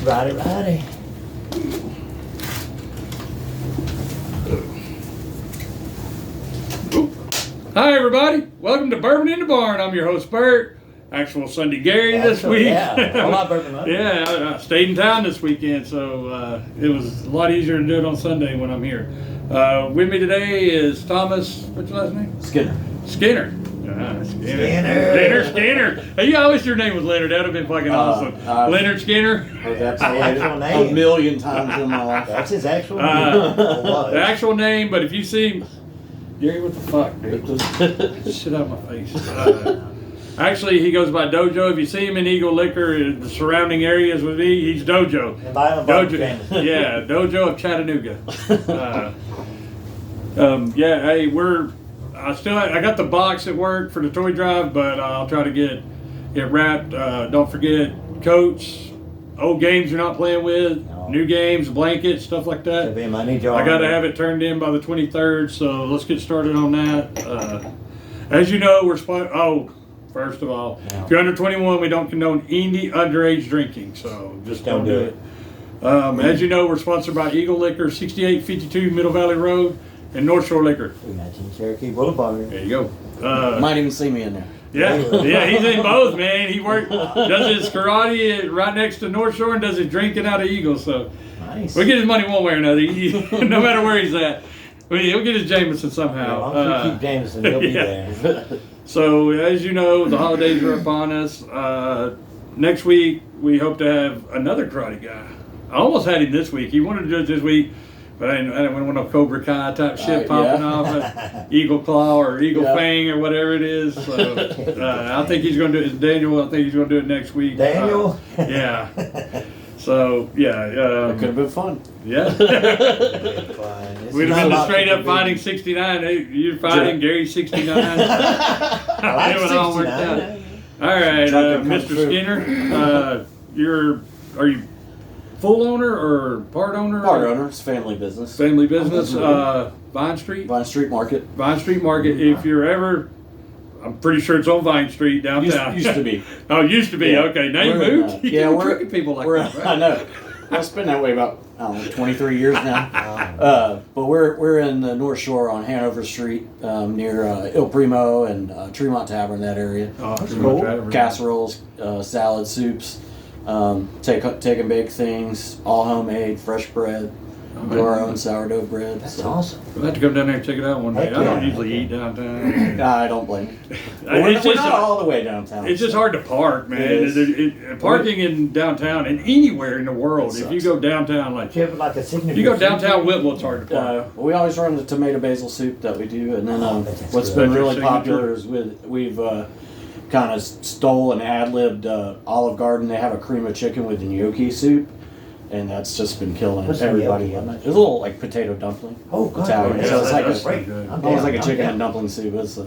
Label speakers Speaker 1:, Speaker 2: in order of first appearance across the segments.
Speaker 1: Righty.
Speaker 2: Hi everybody, welcome to Bourbon in the Barn. I'm your host Bert. Actual Sunday Gary this week.
Speaker 1: Yeah, a lot bourbon.
Speaker 2: Yeah, I stayed in town this weekend, so it was a lot easier to do it on Sunday when I'm here. With me today is Thomas. What's your last name?
Speaker 1: Skinner.
Speaker 2: Skinner. Skinner. Hey, you always your name was Leonard. That would have been fucking awesome. Leonard Skinner.
Speaker 1: That's his actual name.
Speaker 3: A million times in my life.
Speaker 1: That's his actual name.
Speaker 2: The actual name, but if you see him, Gary, what the fuck, dude? Shit out of my face. Actually, he goes by Dojo. If you see him in Eagle Liquor, the surrounding areas with me, he's Dojo. Dojo. Yeah, Dojo of Chattanooga. Yeah, hey, I got the box at work for the toy drive, but I'll try to get it wrapped. Don't forget coats, old games you're not playing with, new games, blankets, stuff like that. I got to have it turned in by the 23rd, so let's get started on that. As you know, first of all, if you're under 21, we don't condone any underage drinking, so just don't do it. As you know, we're sponsored by Eagle Liquor, 6852 Middle Valley Road, and North Shore Liquor.
Speaker 1: 19 Cherokee Boulevard.
Speaker 2: There you go.
Speaker 3: Might even see me in there.
Speaker 2: Yeah, he's in both, man. He does his karate right next to North Shore and does his drinking out of Eagle. So
Speaker 1: Nice.
Speaker 2: we'll get his money one way or another, no matter where he's at. He'll get his Jameson somehow.
Speaker 1: I'll keep Jameson. He'll be there.
Speaker 2: So as you know, the holidays are upon us. Next week we hope to have another karate guy. I almost had him this week. He wanted to do it this week. But I didn't want no Cobra Kai type shit popping off, Eagle Claw or Eagle Fang or whatever it is. So I think he's going to do it. It's Daniel. I think he's going to do it next week.
Speaker 1: Daniel?
Speaker 2: Yeah. So, yeah.
Speaker 3: It could have been fun.
Speaker 2: Yeah. We'd have been the straight up fighting 69. Hey, you're fighting Gary 69.
Speaker 1: I like 69.
Speaker 2: All right, Mr. Skinner, are you full owner or part owner?
Speaker 3: Part owner. It's family business.
Speaker 2: Family business. Vine Street.
Speaker 3: Vine Street Market.
Speaker 2: Vine Street Market. If you're ever, I'm pretty sure it's on Vine Street downtown.
Speaker 3: Used to be.
Speaker 2: Oh, used to be. Yeah. Okay, now you moved.
Speaker 3: We're
Speaker 2: tricking people like that. Right?
Speaker 3: I know. It's been that way about 23 years now. But we're in the North Shore on Hanover Street, near Il Primo and Tremont Tavern, that area.
Speaker 2: Oh, cool.
Speaker 3: Casseroles, salad, soups. Take and bake things, all homemade, fresh bread. Do our own sourdough bread.
Speaker 1: That's awesome.
Speaker 2: We'll have to come down there and check it out one day.
Speaker 1: Heck
Speaker 2: I don't
Speaker 1: yeah.
Speaker 2: usually eat downtown.
Speaker 3: I don't blame you.
Speaker 2: It's
Speaker 3: We're not all the way downtown.
Speaker 2: It's just hard to park, man. Parking in downtown and anywhere in the world, if you go downtown,
Speaker 1: Do you have like a
Speaker 2: if
Speaker 1: signature?
Speaker 2: you go downtown Whitwell, it's hard to park.
Speaker 3: We always run the tomato basil soup that we do, and then what's
Speaker 1: good.
Speaker 3: been really
Speaker 2: Signature.
Speaker 3: popular is we've kind of stole and ad-libbed Olive Garden. They have a cream of chicken with gnocchi soup, and that's just been killing
Speaker 1: What's
Speaker 3: everybody.
Speaker 1: gnocchi?
Speaker 3: It's a little like potato dumpling.
Speaker 1: Oh, God.
Speaker 3: Italian.
Speaker 2: Yeah,
Speaker 3: So it's like
Speaker 2: that's
Speaker 1: great.
Speaker 2: good.
Speaker 3: almost like a chicken and dumpling soup. It's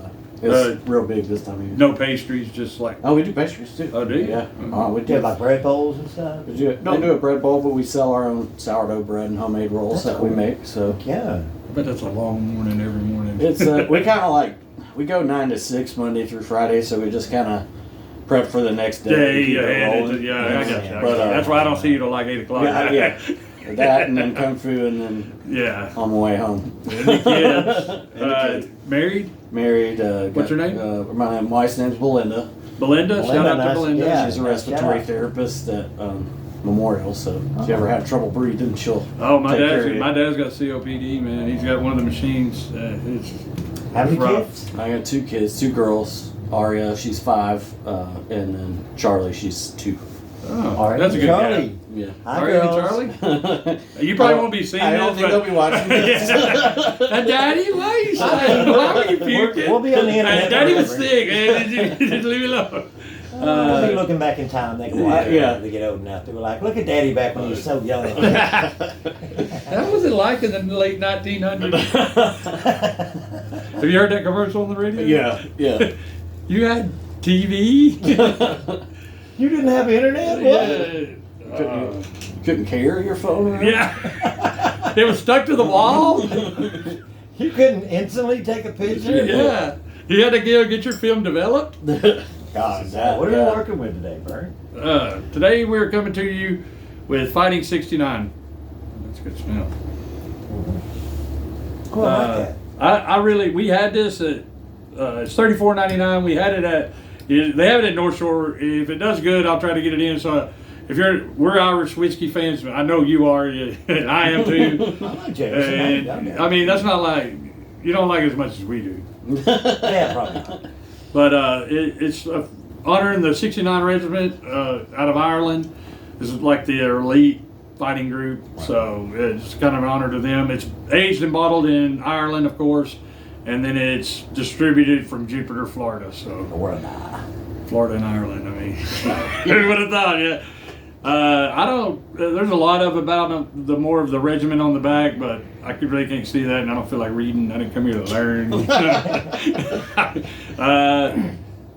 Speaker 3: real big this time of year.
Speaker 2: No pastries, just like.
Speaker 3: Oh, we do pastries too.
Speaker 2: Oh, do you?
Speaker 3: Yeah. We
Speaker 1: Do
Speaker 3: do.
Speaker 1: you have like bread bowls and stuff?
Speaker 3: We do a bread bowl, but we sell our own sourdough bread and homemade rolls
Speaker 1: That's
Speaker 3: that we
Speaker 1: cool.
Speaker 3: make. So
Speaker 1: Yeah.
Speaker 2: I bet that's a long morning every morning.
Speaker 3: it's we kind of we go 9 to 6 Monday through Friday, so we just kind of prep for the next day.
Speaker 2: I got you.
Speaker 3: But,
Speaker 2: That's why I don't see you till like 8 o'clock.
Speaker 3: Yeah. That and then kung fu and then
Speaker 2: Yeah.
Speaker 3: on my way home.
Speaker 2: Any kids? Married?
Speaker 3: Married.
Speaker 2: What's your name?
Speaker 3: My wife's name's Belinda.
Speaker 2: Belinda? Shout out to
Speaker 1: nice.
Speaker 2: Belinda.
Speaker 1: Yeah.
Speaker 3: She's a respiratory therapist at Memorial, so if you ever have trouble breathing, she'll
Speaker 2: Oh, my
Speaker 3: take care of you.
Speaker 2: dad's got COPD, man. He's got one of the machines. It's
Speaker 1: How many
Speaker 2: rough.
Speaker 1: kids?
Speaker 3: I got 2 kids, 2 girls. Aria, she's 5, and then Charlie, she's 2.
Speaker 2: Oh,
Speaker 1: All right,
Speaker 2: that's a good
Speaker 1: Charlie.
Speaker 2: guy.
Speaker 3: Yeah.
Speaker 1: Hi,
Speaker 2: Are you
Speaker 1: girls.
Speaker 2: Charlie? You probably won't be seeing
Speaker 3: I
Speaker 2: this,
Speaker 3: don't think
Speaker 2: but
Speaker 3: they'll be watching this.
Speaker 2: Daddy, why are you saying? Why were you puking?
Speaker 1: We'll be on the internet
Speaker 2: Daddy was
Speaker 1: forever.
Speaker 2: sick. Just leave me alone.
Speaker 1: We'll be looking back in time. They can watch
Speaker 3: yeah.
Speaker 1: when they get old enough. They were like, look at Daddy back when he was so young.
Speaker 2: How was it like in the late 1900s? Have you heard that commercial on the radio?
Speaker 3: Yeah.
Speaker 2: You had TV?
Speaker 1: You didn't have internet? What?
Speaker 3: Couldn't carry your phone around?
Speaker 2: Yeah. It was stuck to the wall?
Speaker 1: You couldn't instantly take a picture?
Speaker 2: Yeah. You had to get your film developed?
Speaker 1: God, what are you working with today, Bert?
Speaker 2: Today we're coming to you with Fighting 69. That's a good smell.
Speaker 1: Oh, I like that.
Speaker 2: I really, we had this at, it's $34.99. We had it at, they have it at North Shore. If it does good, I'll try to get it in. So if we're Irish whiskey fans, I know you are, and I am too.
Speaker 1: I like Jameson.
Speaker 2: And, I mean, that's not like, you don't like it as much as we do.
Speaker 1: Yeah, probably.
Speaker 2: But it's honoring the 69 Regiment out of Ireland. This is like the elite fighting group, so it's kind of an honor to them. It's aged and bottled in Ireland, of course, and then it's distributed from Jupiter, Florida. So Florida and Ireland. I mean, who would have thought? Yeah. I don't. There's a lot of about the more of the regiment on the back, but I really can't see that, and I don't feel like reading. I didn't come here to learn.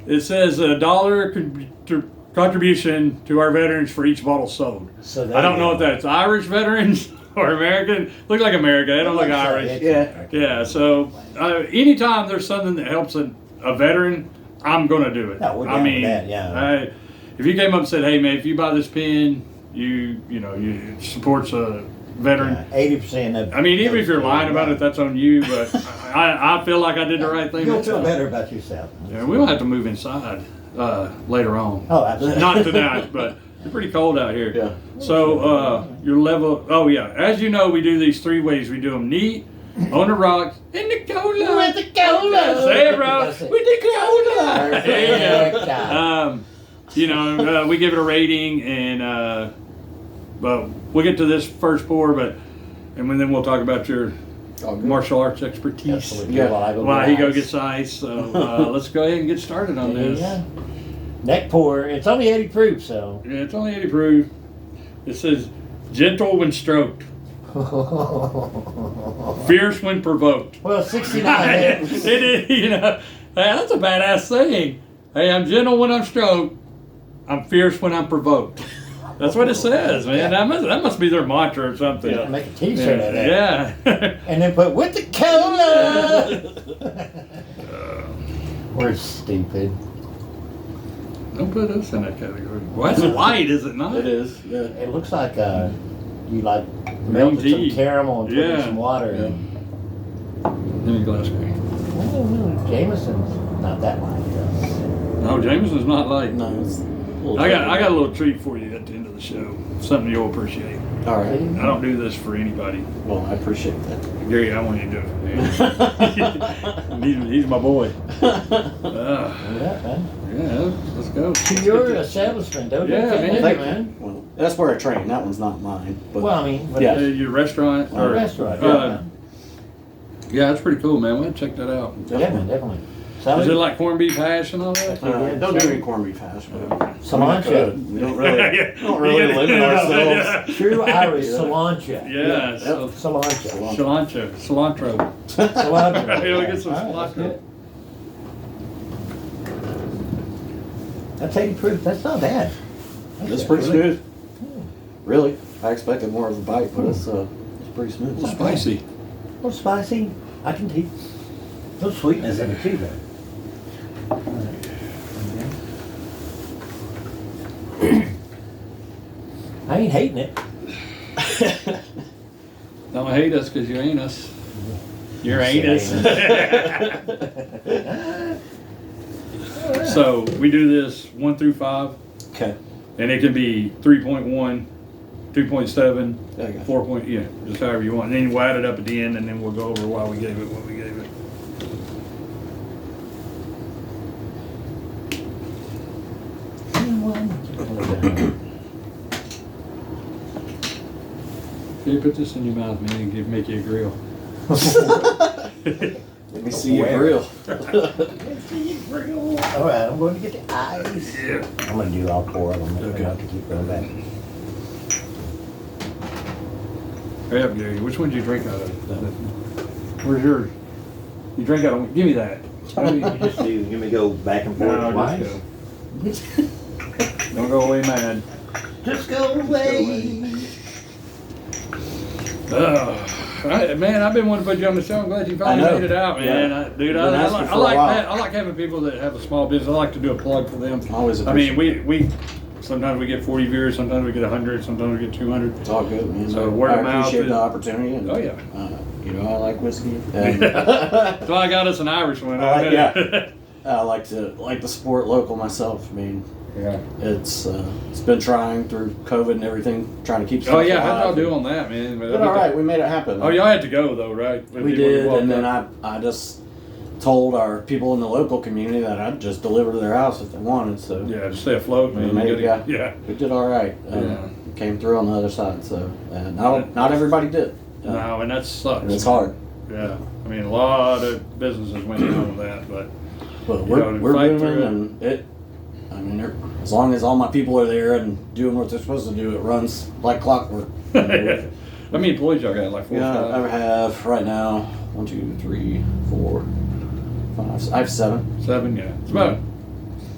Speaker 2: It says $1 contribution to our veterans for each bottle sold. So I don't know if that's Irish veterans or American. Look like America. They don't look Irish. Yeah. So anytime there's something that helps a veteran, I'm gonna do it.
Speaker 1: No, we're down with that, yeah.
Speaker 2: If you came up and said, "Hey man, if you buy this pen, you supports a veteran."
Speaker 1: 80% of.
Speaker 2: I mean, even if you're lying about it, that's on you. But I feel like I did the right thing.
Speaker 1: You'll feel better about yourself.
Speaker 2: Yeah, we don't have to move inside later on.
Speaker 1: Oh, absolutely.
Speaker 2: Not tonight, but it's pretty cold out here.
Speaker 3: Yeah.
Speaker 2: So your level. Oh yeah, as you know, we do these 3 ways. We do them neat, on the rocks, in the cola.
Speaker 1: With the cola.
Speaker 2: Say it, bro.
Speaker 1: That's it.
Speaker 2: With the cola. There you
Speaker 1: Perfect.
Speaker 2: go. We give it a rating, and but we'll get to this first pour, and then we'll talk about your martial arts expertise.
Speaker 1: Absolutely.
Speaker 3: Yeah.
Speaker 2: While he go gets ice. So let's go ahead and get started on this.
Speaker 1: Yeah. Neck pour. It's only 80 proof, so.
Speaker 2: Yeah, it's only 80 proof. It says gentle when stroked, fierce when provoked.
Speaker 1: Well, 69.
Speaker 2: It is, hey, that's a badass saying. Hey, I'm gentle when I'm stroked. I'm fierce when I'm provoked. That's what it says, man.
Speaker 1: Yeah.
Speaker 2: That must be their mantra or something.
Speaker 1: Yeah, make a t-shirt out of that.
Speaker 2: Yeah.
Speaker 1: And then put with the cola. We're stupid.
Speaker 2: Don't put us in that category. Well, that's white, is it not?
Speaker 3: It is. Yeah.
Speaker 1: It looks like you melted
Speaker 2: tea.
Speaker 1: some caramel and put in
Speaker 2: Yeah.
Speaker 1: some water.
Speaker 3: Yeah.
Speaker 1: And,
Speaker 2: Give me a glass green.
Speaker 1: Jameson's not that light.
Speaker 2: No, Jameson's not light.
Speaker 3: No, it's a little
Speaker 2: I got a little treat for you at the end of the show. Something you'll appreciate.
Speaker 3: All right.
Speaker 2: I don't do this for anybody.
Speaker 3: Well, I appreciate that.
Speaker 2: Gary, I want you to do it for me. he's my boy.
Speaker 1: Yeah, man.
Speaker 2: Yeah, let's go.
Speaker 1: To your establishment, don't
Speaker 2: Yeah,
Speaker 1: you?
Speaker 2: man.
Speaker 1: Thank
Speaker 3: Thank
Speaker 1: you, man.
Speaker 3: Well, that's where I train. That one's not mine. But
Speaker 1: Well, I mean, but
Speaker 3: Yeah.
Speaker 2: Your restaurant?
Speaker 1: a restaurant.
Speaker 2: Yeah, that's pretty cool, man. We'll check that out.
Speaker 1: Yeah, man, definitely.
Speaker 2: Is it like corned beef hash and all that?
Speaker 3: don't do any corned beef hash. But
Speaker 1: Cilantro.
Speaker 3: we don't really,
Speaker 2: Yeah.
Speaker 3: don't really limit ourselves.
Speaker 1: True Irish cilantro.
Speaker 2: Yeah.
Speaker 1: Cilantro.
Speaker 2: Cilantro. Cilantro.
Speaker 1: Cilantro.
Speaker 2: Yeah, we get some
Speaker 1: All right,
Speaker 2: cilantro.
Speaker 1: that's good. That's 80 proof. That's not bad.
Speaker 3: It's pretty smooth. Really, I expected more of a bite, but it's pretty smooth.
Speaker 2: It's spicy.
Speaker 1: A little spicy. I can taste. No sweetness in it too, though. I ain't hating it.
Speaker 2: Don't hate us because you ain't us. You're anus. So we do this 1 through 5,
Speaker 3: Okay.
Speaker 2: and it can be 3.1, 2.7,
Speaker 3: There you go.
Speaker 2: 4 point, yeah, just however you want. And then we'll add it up at the end, and then we'll go over why we gave it what we gave it. Can you put this in your mouth, man, and make you a grill?
Speaker 3: Let me see your grill.
Speaker 1: All right, I'm going to get the ice.
Speaker 2: Yeah.
Speaker 1: I'm going to do all 4 of them.
Speaker 3: Okay.
Speaker 1: I have to keep going back.
Speaker 2: Hurry up, Gary. Which one did you drink out of? Where's yours? You drink out of. Give me that.
Speaker 1: Just do. You may go back and forth
Speaker 2: No,
Speaker 1: twice.
Speaker 2: just go. Don't go away mad.
Speaker 1: Just go away.
Speaker 2: Man, I've been wanting to put you on the show. I'm glad you finally
Speaker 3: I know.
Speaker 2: made it out, man.
Speaker 3: Yeah.
Speaker 2: Dude,
Speaker 3: Been
Speaker 2: I
Speaker 3: asking
Speaker 2: like
Speaker 3: for a while.
Speaker 2: that. I like having people that have a small business. I like to do a plug for them.
Speaker 3: Always
Speaker 2: I mean,
Speaker 3: appreciate
Speaker 2: we sometimes we get 40 viewers, sometimes we get 100, sometimes we get 200.
Speaker 3: It's all good, man.
Speaker 2: So word of mouth.
Speaker 3: I appreciate
Speaker 2: is-
Speaker 3: the opportunity. And,
Speaker 2: Oh, yeah.
Speaker 3: You know, I like whiskey. And,
Speaker 2: That's why I got us an Irish one.
Speaker 3: yeah. I like to support local myself. I mean,
Speaker 2: Yeah.
Speaker 3: it's been trying through COVID and everything, trying to keep stuff
Speaker 2: Oh yeah, how'd
Speaker 3: alive.
Speaker 2: y'all do on that, man?
Speaker 3: But all right, we made it happen.
Speaker 2: Oh, y'all had to go though, right?
Speaker 3: We did, and then I just told our people in the local community that I'd just deliver to their house if they wanted. So
Speaker 2: Yeah, to stay afloat, man.
Speaker 3: we made it.
Speaker 2: Yeah.
Speaker 3: We did all right.
Speaker 2: Yeah.
Speaker 3: Came through on the other side. So not everybody did.
Speaker 2: No, and that sucks.
Speaker 3: And it's hard.
Speaker 2: Yeah. I mean, a lot of businesses went down with that, but
Speaker 3: But
Speaker 2: You know,
Speaker 3: we're
Speaker 2: fight
Speaker 3: booming,
Speaker 2: through it.
Speaker 3: and I mean, as long as all my people are there and doing what they're supposed to do, it runs like clockwork.
Speaker 2: how many employees y'all got? Like 4 or
Speaker 3: Yeah,
Speaker 2: 5?
Speaker 3: I have right now 1, 2, 3, 4, 5. I have 7.
Speaker 2: 7, yeah. It's about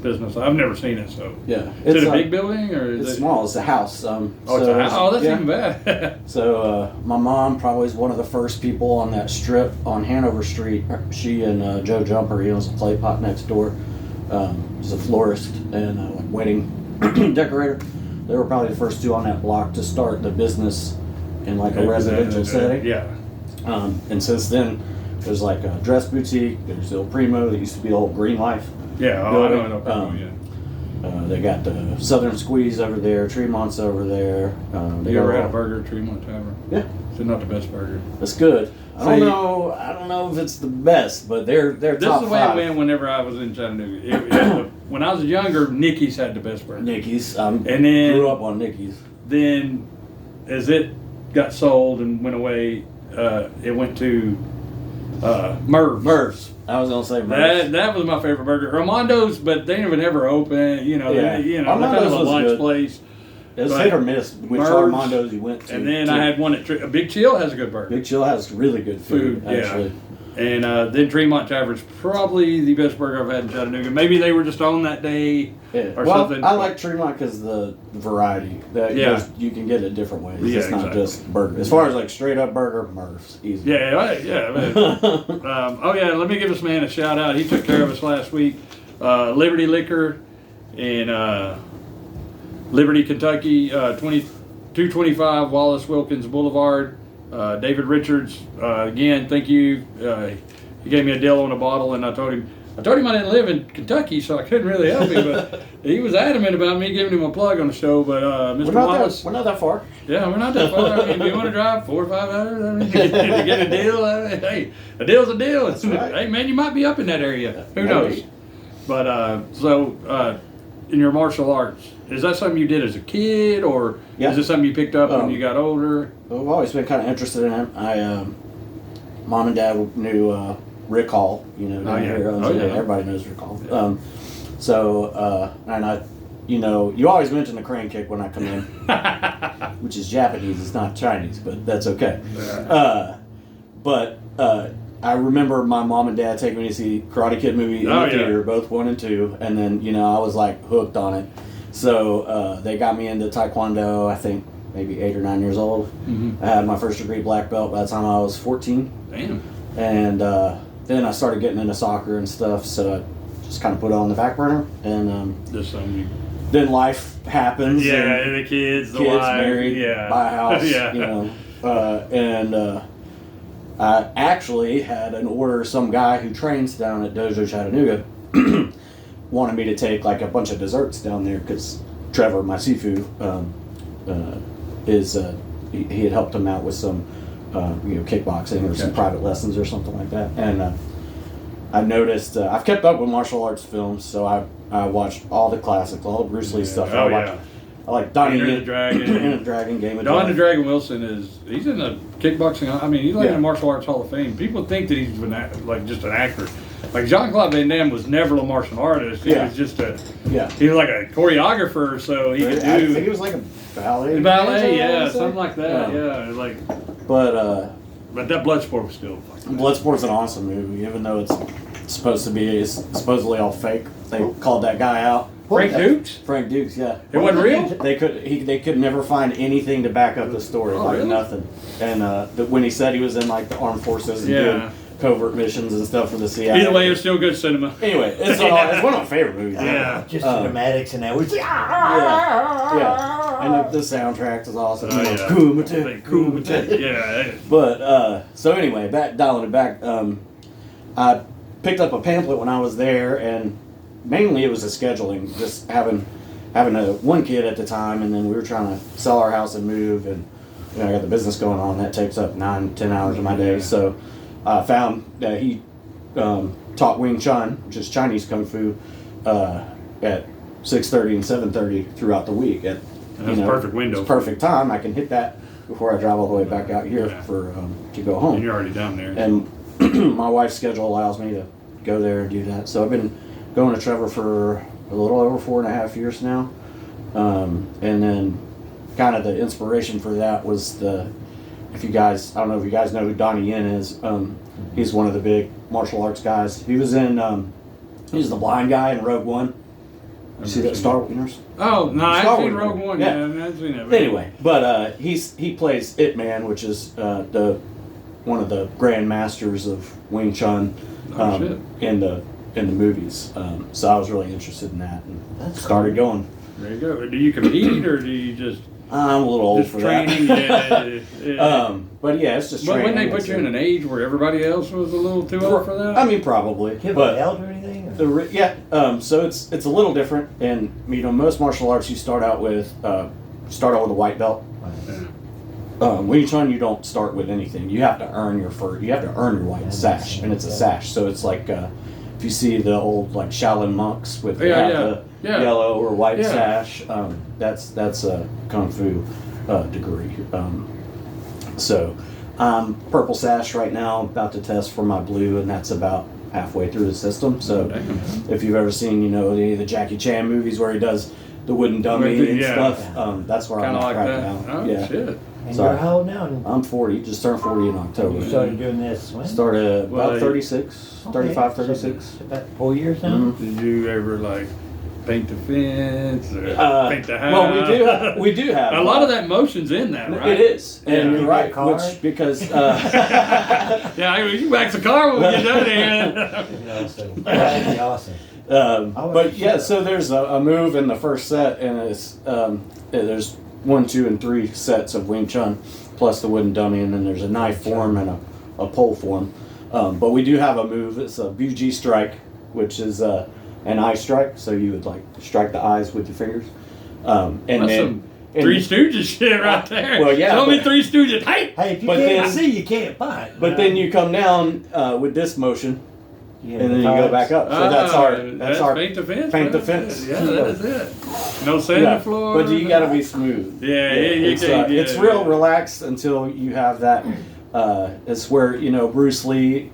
Speaker 2: business. I've never seen it, so.
Speaker 3: Yeah,
Speaker 2: Is it a
Speaker 3: uh,
Speaker 2: big building or is
Speaker 3: It's
Speaker 2: it?
Speaker 3: small. It's a house.
Speaker 2: Oh, it's a house. Oh, that's
Speaker 3: yeah.
Speaker 2: even bad.
Speaker 3: So my mom probably was one of the first people on that strip on Hanover Street. She and Joe Jumper, he owns a clay pot next door. He's a florist and like wedding decorator. They were probably the first 2 on that block to start the business in like a residential setting.
Speaker 2: Yeah.
Speaker 3: And since then, there's like a dress boutique. There's Il Primo that used to be the old Green Life.
Speaker 2: Yeah. Oh,
Speaker 3: building.
Speaker 2: I know. Yeah.
Speaker 3: They got the Southern Squeeze over there, Tremont's over there. They
Speaker 2: You ever
Speaker 3: got
Speaker 2: had a
Speaker 3: all-
Speaker 2: burger at Tremont Tavern?
Speaker 3: Yeah.
Speaker 2: It's not the best burger.
Speaker 3: That's good. I
Speaker 2: So
Speaker 3: don't
Speaker 2: you-
Speaker 3: know. I don't know if it's the best, but they're
Speaker 2: This
Speaker 3: top
Speaker 2: is the way
Speaker 3: 5.
Speaker 2: it went whenever I was in Chattanooga. When I was younger, Nicky's had the best burger.
Speaker 3: Nicky's.
Speaker 2: And then-
Speaker 3: grew up on Nicky's.
Speaker 2: Then, as it got sold and went away, it went to Merv's.
Speaker 3: Merv's. I was gonna say Merv's.
Speaker 2: That was my favorite burger. Armando's, but they never never open. You know,
Speaker 3: Yeah.
Speaker 2: they're kind
Speaker 3: Armando's
Speaker 2: of a
Speaker 3: was
Speaker 2: lunch
Speaker 3: good.
Speaker 2: place.
Speaker 3: It was
Speaker 2: but
Speaker 3: hit or miss which
Speaker 2: Merv's,
Speaker 3: Armando's you went to.
Speaker 2: And then
Speaker 3: too.
Speaker 2: I had one at a Big Chill has a good burger.
Speaker 3: Big Chill has really good food.
Speaker 2: Food, yeah.
Speaker 3: Actually.
Speaker 2: And then Tremont Tavern's probably the best burger I've had in Chattanooga. Maybe they were just on that day
Speaker 3: Yeah.
Speaker 2: or
Speaker 3: Well,
Speaker 2: something.
Speaker 3: I like Tremont because the variety that
Speaker 2: Yeah.
Speaker 3: you can get it different ways.
Speaker 2: Yeah,
Speaker 3: it's not
Speaker 2: exactly.
Speaker 3: just burger. As far as like straight up burger, Merv's easy.
Speaker 2: Yeah, right, yeah. Man. Oh yeah, let me give this man a shout out. He took care of us last week. Liberty Liquor in Liberty, Kentucky, 225 Wallace Wilkins Boulevard. David Richards, again, thank you. He gave me a deal on a bottle, and I told him I didn't live in Kentucky, so I couldn't really help him. But he was adamant about me giving him a plug on the show. But Mr. Wallace,
Speaker 3: We're not that far.
Speaker 2: yeah, we're not that far. I mean, if you want to drive 4 or 5 hours, I mean, to get a deal, hey, a deal's a deal.
Speaker 3: That's right.
Speaker 2: Hey, man, you might be up in that area. Who
Speaker 3: Maybe.
Speaker 2: knows? But in your martial arts, is that something you did as a kid, or
Speaker 3: Yeah.
Speaker 2: is it something you picked up when you got older?
Speaker 3: I've always been kind of interested in it. Mom and Dad knew Rick Hall. You know, down
Speaker 2: yeah.
Speaker 3: here.
Speaker 2: Oh, yeah.
Speaker 3: Everybody knows Rick Hall. And I, you always mention the crane kick when I come in, which is Japanese. It's not Chinese, but that's okay. But I remember my mom and dad taking me to see Karate Kid movie in
Speaker 2: Oh,
Speaker 3: the
Speaker 2: yeah.
Speaker 3: theater, both 1 and 2, and then I was like hooked on it. So they got me into Taekwondo. I think maybe 8 or 9 years old.
Speaker 2: Mm-hmm.
Speaker 3: I had my first degree black belt by the time I was 14,
Speaker 2: Damn.
Speaker 3: and then I started getting into soccer and stuff. So I just kind of put it on the back burner, and
Speaker 2: Just something you.
Speaker 3: then life happens.
Speaker 2: Yeah,
Speaker 3: and
Speaker 2: and the kids, the
Speaker 3: kids
Speaker 2: wife,
Speaker 3: married,
Speaker 2: yeah,
Speaker 3: buy a house.
Speaker 2: yeah.
Speaker 3: I actually had an order. Some guy who trains down at Dojo Chattanooga wanted me to take like a bunch of desserts down there because Trevor, my seafood, he had helped him out with some kickboxing or some
Speaker 2: Gotcha.
Speaker 3: private lessons or something like that. And I noticed I've kept up with martial arts films, so I watched all the classics, all the Bruce Lee stuff.
Speaker 2: Oh,
Speaker 3: I watched,
Speaker 2: yeah.
Speaker 3: I like Donnie
Speaker 2: Enter the Dragon.
Speaker 3: Enter the Dragon, Game of
Speaker 2: Don
Speaker 3: Death.
Speaker 2: the Dragon Wilson he's in the kickboxing. I mean, he's like in
Speaker 3: Yeah.
Speaker 2: the martial arts Hall of Fame. People think that he's like just an actor. Like Jean-Claude Van Damme was never a martial artist. He
Speaker 3: Yeah.
Speaker 2: was just
Speaker 3: Yeah.
Speaker 2: he was like a choreographer, so he could
Speaker 3: I think
Speaker 2: do
Speaker 3: it was like a ballet.
Speaker 2: ballet,
Speaker 3: dancer, I
Speaker 2: yeah,
Speaker 3: wanna say.
Speaker 2: something like that. Yeah, like
Speaker 3: But
Speaker 2: but that Bloodsport was still fucking.
Speaker 3: Bloodsport's an awesome movie, even though it's supposed to be supposedly all fake. They called that guy out.
Speaker 2: Frank Dukes?
Speaker 3: Frank Dukes, yeah.
Speaker 2: It wasn't real?
Speaker 3: They could never find anything to back up the story,
Speaker 2: Oh,
Speaker 3: like
Speaker 2: really?
Speaker 3: nothing. And when he said he was in like the armed forces and
Speaker 2: Yeah.
Speaker 3: covert missions and stuff for the CIA.
Speaker 2: Either way, it's still good cinema.
Speaker 3: Anyway, it's one of my favorite movies.
Speaker 2: Yeah.
Speaker 1: Just the dramatics and that. We're just like,
Speaker 3: Yeah, and the soundtrack is awesome.
Speaker 2: Oh, yeah.
Speaker 3: Kumite.
Speaker 2: Kumite. Yeah.
Speaker 3: But so anyway, dialing it back, I picked up a pamphlet when I was there, and mainly it was a scheduling, just having one kid at the time, and then we were trying to sell our house and move, and I got the business going on. That takes up 9-10 hours of my day. So I found that he taught Wing Chun, which is Chinese Kung Fu, at 6:30 and 7:30 throughout the week. At
Speaker 2: That's a perfect window.
Speaker 3: It's perfect time. I can hit that before I drive all the way back out here to go home.
Speaker 2: And you're already down there.
Speaker 3: And my wife's schedule allows me to go there and do that. So I've been going to Trevor for a little over 4.5 years now. And then kind of the inspiration for that was I don't know if you guys know who Donnie Yen is. He's one of the big martial arts guys. He was he's the blind guy in Rogue One. You see that Star Wars?
Speaker 2: Oh, no, I've seen
Speaker 3: Wars.
Speaker 2: Rogue One.
Speaker 3: Yeah.
Speaker 2: Yeah, I've seen that.
Speaker 3: Anyway, but he plays Ip Man, which is one of the grand masters of Wing Chun in the movies. So I was really interested in that and started going.
Speaker 2: There you go. Do you compete or do you just?
Speaker 3: I'm a little old for
Speaker 2: training,
Speaker 3: that.
Speaker 2: yeah.
Speaker 3: But yeah, it's just training.
Speaker 2: But wouldn't they put you in an age where everybody else was a little too old for that?
Speaker 3: I mean, probably.
Speaker 1: Do you have
Speaker 3: but
Speaker 1: a belt or anything?
Speaker 3: So it's a little different, and most martial arts you start out with a white belt. Wing Chun, you don't start with anything. You have to earn your white sash, and it's a sash. So it's like if you see the old like Shaolin monks with the yellow or white sash, that's a kung fu degree. So I'm purple sash right now, about to test for my blue, and that's about halfway through the system. So if you've ever seen any of the Jackie Chan movies where he does the wooden dummy and stuff, that's where I'm at right now.
Speaker 2: Oh, shit.
Speaker 1: And you're how old now?
Speaker 3: I'm 40, just turned 40 in October.
Speaker 1: You started doing this when?
Speaker 3: Started about 36, 35, 36.
Speaker 1: So about 4 years now?
Speaker 3: Mm-hmm.
Speaker 2: Did you ever paint the fence or paint the house?
Speaker 3: Well, we do have
Speaker 2: a lot of that motion's in that, right?
Speaker 3: It is, and you're right. Because
Speaker 2: yeah, you wax the car when we get done here.
Speaker 1: That'd be awesome.
Speaker 3: But yeah, so there's a move in the first set, and it's there's 1, 2, and 3 sets of Wing Chun, plus the wooden dummy, and then there's a knife form and a pole form. But we do have a move. It's a BG strike, which is an eye strike. So you would strike the eyes with your fingers. And
Speaker 2: that's
Speaker 3: then
Speaker 2: some Three Stooges shit right there.
Speaker 3: Well, yeah.
Speaker 2: Show me Three Stooges. Hey,
Speaker 1: if you can't see, you can't fight.
Speaker 3: But then you come down with this motion. And then you go back up. So that's our
Speaker 2: paint the fence.
Speaker 3: Paint the fence.
Speaker 2: Yeah, that is it. No sand floor.
Speaker 3: But you got to be smooth.
Speaker 2: Yeah,
Speaker 3: it's real relaxed until you have that. It's where Bruce Lee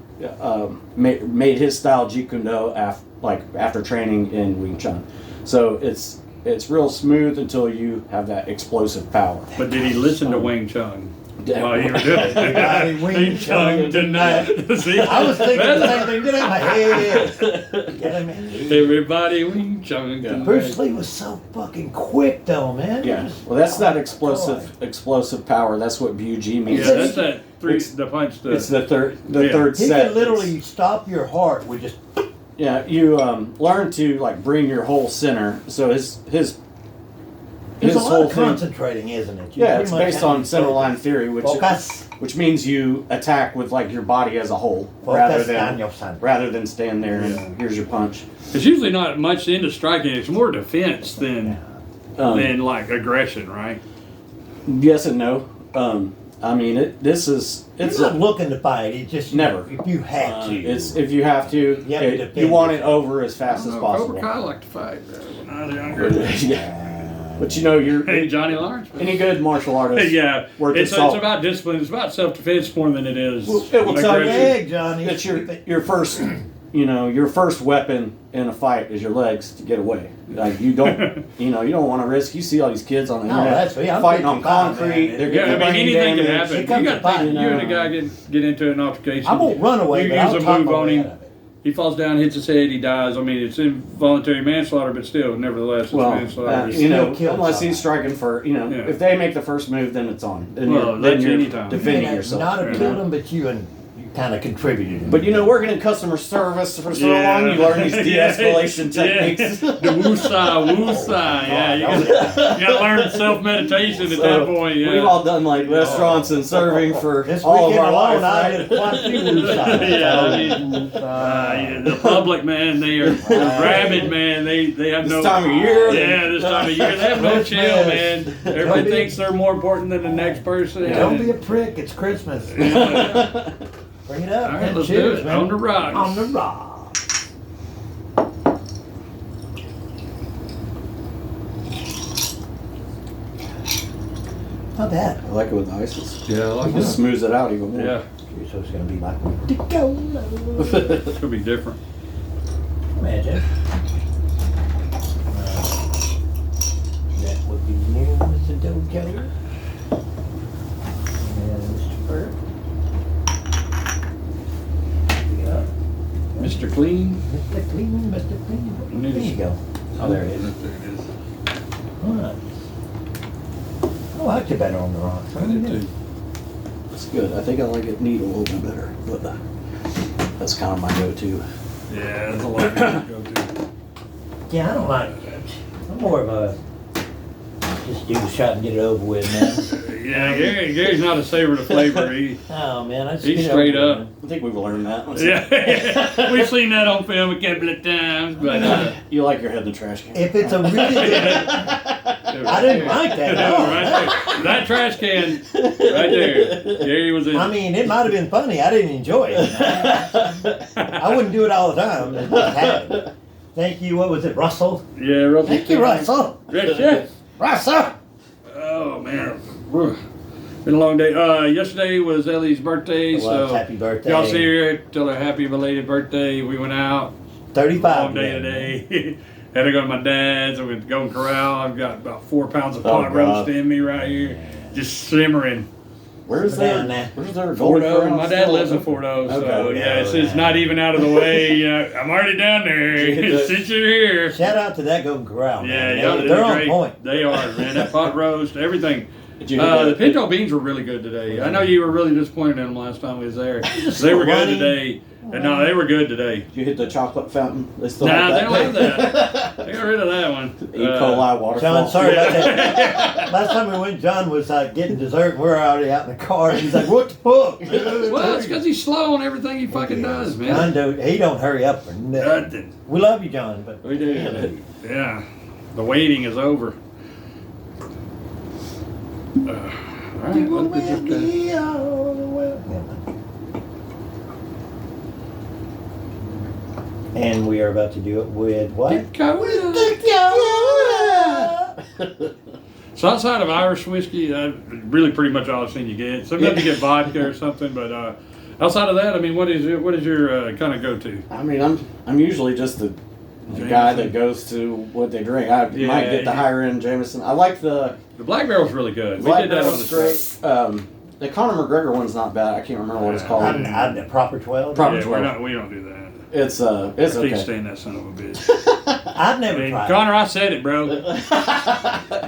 Speaker 3: made his style Jeet Kune Do after training in Wing Chun. So it's real smooth until you have that explosive power.
Speaker 2: But did he listen to Wing Chun? Well, you were doing
Speaker 1: Everybody Wing Chun tonight.
Speaker 2: See,
Speaker 1: I was thinking the same thing. Get in my head. Get in my head.
Speaker 2: Everybody Wing Chun tonight.
Speaker 1: Bruce Lee was so fucking quick, though, man.
Speaker 3: Yeah. Well, that's not explosive power. That's what BUG means.
Speaker 2: Yeah, that's that the punch.
Speaker 3: It's the third
Speaker 1: He
Speaker 3: set.
Speaker 1: can literally stop your heart with just.
Speaker 3: Yeah, you learn to bring your whole center. So his
Speaker 1: There's a lot
Speaker 3: whole
Speaker 1: of concentrating, isn't it?
Speaker 3: Yeah, it's based on center line theory, which means you attack with your body as a whole, rather than stand there and here's your punch.
Speaker 2: It's usually not much into striking; it's more defense than aggression, right?
Speaker 3: Yes and no. I mean, it's
Speaker 1: not looking to fight. It's just
Speaker 3: never.
Speaker 1: If you have to,
Speaker 3: it's if you have to. You want it over as fast as possible.
Speaker 2: Cobra Kai liked to fight when I was younger.
Speaker 3: Yeah. But you're
Speaker 2: Johnny Lawrence.
Speaker 3: Any good martial artist.
Speaker 2: Yeah, it's about discipline. It's about self-defense more than it is.
Speaker 3: Well, it will tell you,
Speaker 1: Johnny.
Speaker 3: It's your first, your first weapon in a fight is your legs to get away. You don't, you don't want to risk. You see all these kids on the internet fighting on concrete.
Speaker 2: They're getting anything can happen. You got to think you and a guy get into an altercation.
Speaker 1: I won't run away.
Speaker 2: You use a move on him. He falls down, hits his head, he dies. I mean, it's involuntary manslaughter, but still, nevertheless, it's manslaughter.
Speaker 3: Unless he's striking for, if they make the first move, then it's on. Then
Speaker 2: Well,
Speaker 3: then you're
Speaker 2: any time.
Speaker 3: defending yourself.
Speaker 1: Not have killed him, but you kind of contributed.
Speaker 3: But you know, working in customer service for so long, you learn these de-escalation techniques.
Speaker 2: The woosah. Yeah, you gotta learn self-meditation at that point. Yeah.
Speaker 3: We've all done like restaurants and serving for
Speaker 1: This
Speaker 3: all of
Speaker 1: weekend
Speaker 3: our life,
Speaker 1: alone, I
Speaker 3: right?
Speaker 1: did quite a few woosahs.
Speaker 2: Yeah, the public, man, they are rabid, man. They have
Speaker 3: This
Speaker 2: no
Speaker 3: time of year.
Speaker 2: Yeah, this time of year, they have no chill, man. Everybody thinks they're more important than the next person.
Speaker 1: Don't be a prick. It's Christmas.
Speaker 2: Yeah.
Speaker 1: Bring it up.
Speaker 2: All right,
Speaker 1: and
Speaker 2: let's
Speaker 1: cheers,
Speaker 2: do it.
Speaker 1: man.
Speaker 2: On the rocks.
Speaker 1: On the rocks. Not bad.
Speaker 3: I like it with ices.
Speaker 2: Yeah, I like
Speaker 3: It just smooths it out even more.
Speaker 2: Yeah,
Speaker 1: So it's going to be like Ridiculous.
Speaker 2: it's gonna be different.
Speaker 1: Imagine. That would be new, Mr. Doe Keller. And Mr. Burke. Yeah.
Speaker 2: Mr. Clean.
Speaker 1: Mr. Clean, Mr. Clean. There you go. Oh, there it is.
Speaker 2: There it is.
Speaker 1: All right. I like it better on the rocks.
Speaker 2: I did too.
Speaker 3: It's good. I think I like it neat a little bit better, but that's kind of my go-to.
Speaker 2: Yeah, there's a lot to go to.
Speaker 1: Yeah, I don't like it. I'm more of a just do the shot and get it over with, man.
Speaker 2: Yeah, Gary's not a savor to flavor.
Speaker 1: Oh man, I just
Speaker 2: He's
Speaker 1: get it
Speaker 2: straight
Speaker 1: over
Speaker 2: up.
Speaker 1: with,
Speaker 3: I think we've learned that.
Speaker 2: Yeah, we've seen that on film a couple of times, but
Speaker 3: You like your head in the trash can.
Speaker 1: If it's a really good, I didn't like that. No.
Speaker 2: Right there. That trash can, right there. Gary was in.
Speaker 1: I mean, it might have been funny. I didn't enjoy it. I wouldn't do it all the time. It just happened. Thank you. What was it, Russell?
Speaker 2: Yeah, Russell.
Speaker 1: Thank you, Russell.
Speaker 2: Yes, yes.
Speaker 1: Russell.
Speaker 2: Oh man, Whew. Been a long day. Yesterday was Ellie's birthday,
Speaker 1: It was.
Speaker 2: so
Speaker 1: Happy birthday.
Speaker 2: y'all see her. Tell her happy belated birthday. We went out.
Speaker 1: 35.
Speaker 2: Long day
Speaker 1: man.
Speaker 2: today. Had to go to my dad's. I'm going to Golden Corral. I've got about 4 pounds of
Speaker 3: Oh,
Speaker 2: pot
Speaker 3: God.
Speaker 2: roast in me right here, just simmering.
Speaker 3: Where's
Speaker 1: Down
Speaker 3: there?
Speaker 1: there.
Speaker 3: Where's there?
Speaker 2: Fort
Speaker 3: Golden
Speaker 2: O.
Speaker 3: Corral
Speaker 2: My dad
Speaker 3: still?
Speaker 2: lives in Fort O, so
Speaker 3: Okay.
Speaker 2: yeah, it's not even out of the way. You know, I'm already down there. Since you're here.
Speaker 1: Shout out to that Golden Corral.
Speaker 2: Yeah,
Speaker 1: man.
Speaker 2: y'all did
Speaker 1: They're
Speaker 2: a
Speaker 1: on
Speaker 2: great.
Speaker 1: point.
Speaker 2: They are, man. That pot roast, everything.
Speaker 3: Did you hit
Speaker 2: The
Speaker 3: that-
Speaker 2: pinto beans were really good today. I know you were really disappointed in them last time we was there. They were good today. No, they were good today.
Speaker 3: Did you hit the chocolate fountain? They still
Speaker 2: Nah, they
Speaker 3: have
Speaker 2: don't
Speaker 3: that.
Speaker 2: have that. They got rid of that one.
Speaker 3: E. coli waterfall.
Speaker 1: John, sorry about that. Last time we went, John was getting dessert, and we were already out in the car. And he's like, "What the fuck?"
Speaker 2: Well, it's because he's slow on everything he fucking does,
Speaker 1: John,
Speaker 2: man.
Speaker 1: he don't hurry up for nothing.
Speaker 2: Nothing.
Speaker 1: We love you, John, but
Speaker 2: We do. Yeah. The waiting is over. All right,
Speaker 1: You
Speaker 2: let's
Speaker 1: will
Speaker 2: just,
Speaker 1: be all the way. And we are about to do it with what?
Speaker 2: So outside of Irish whiskey, really pretty much all I've seen you get. Sometimes you get vodka or something, but outside of that, I mean, what is your kind of go-to?
Speaker 3: I mean, I'm usually just the guy that goes to what they drink. I
Speaker 2: Yeah,
Speaker 3: might get the
Speaker 2: yeah.
Speaker 3: higher end Jameson. I like the
Speaker 2: The Black Barrel's really good. We
Speaker 3: Black
Speaker 2: did that
Speaker 3: Barrel
Speaker 2: on the
Speaker 3: straight.
Speaker 2: show.
Speaker 3: The Conor McGregor one's not bad. I can't remember what it's called.
Speaker 1: I'm the proper 12.
Speaker 3: Proper
Speaker 2: Yeah,
Speaker 3: 12.
Speaker 2: we don't do that.
Speaker 3: It's
Speaker 2: I can't
Speaker 3: okay.
Speaker 2: stand that son of a bitch.
Speaker 1: I've never
Speaker 2: Hey,
Speaker 1: tried.
Speaker 2: Connor, I said it, bro.